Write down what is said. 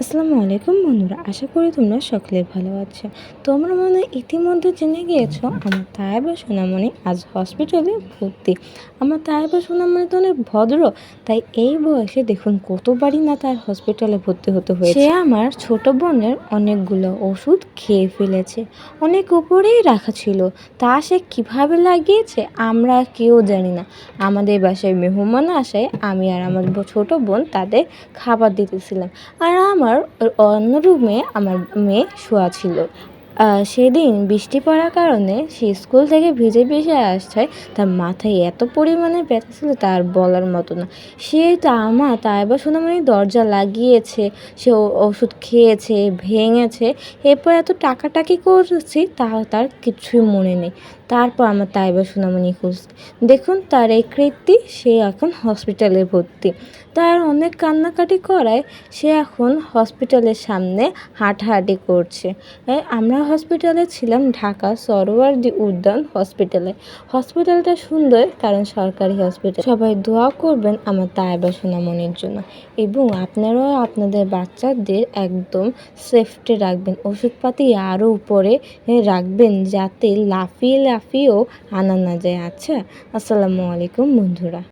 আসসালামু আলাইকুম বন্ধুরা, আশা করি তোমরা সকলে ভালো আছো। তোমরা মনে হয় ইতিমধ্যে জেনে গিয়েছো আমার তায়েবা সোনামণি আজ হসপিটালে ভর্তি। আমার তায়েবা সোনামণি তো অনেক ভদ্র, তাই এই বয়সে দেখুন কতবারই না তার হসপিটালে ভর্তি হতে হয়েছে। সে আমার ছোট বোনের অনেকগুলো ওষুধ খেয়ে ফেলেছে, অনেক উপরেই রাখা ছিল, তা সে কিভাবে লাগিয়েছে আমরা কেউ জানি না। আমাদের বাসায় মেহমান আসায় আমি আর আমার ছোট বোন তাদের খাবার দিতেছিলাম, আর আমার অন্য রুমে আমার মেয়ে শোয়া ছিল। সেদিন বৃষ্টি পড়ার কারণে সে স্কুল থেকে ভিজে ভিজে আসছে, তার মাথায় এত পরিমাণে ব্যথা ছিল তার বলার মতো না। সে আমার তাইবা সোনামণি দরজা লাগিয়েছে, সে ওষুধ খেয়েছে, ভেঙেছে, এরপর এত টাকাটাকি করছি তার কিছুই মনে নেই। তারপর আমার তাইবা সোনামণি খুঁজছে, দেখুন তার এই কীর্তি, সে এখন হসপিটালে ভর্তি। তার অনেক কান্নাকাটি করায় সে এখন হসপিটালের সামনে হাঁটাহাঁটি করছে। আমরা হসপিটালে ছিলাম, ঢাকা সরোয়ার্দী উদ্যান হসপিটালে। হসপিটালটা সুন্দর কারণ সরকারি হসপিটাল। সবাই দোয়া করবেন আমার তায়েবা সোনামণির জন্য, এবং আপনারাও আপনাদের বাচ্চাদের একদম সেফটি রাখবেন, ওষুধপাতি আরও উপরে রাখবেন যাতে লাফিয়েও আনা না যায়। আচ্ছা, আসসালামু আলাইকুম বন্ধুরা।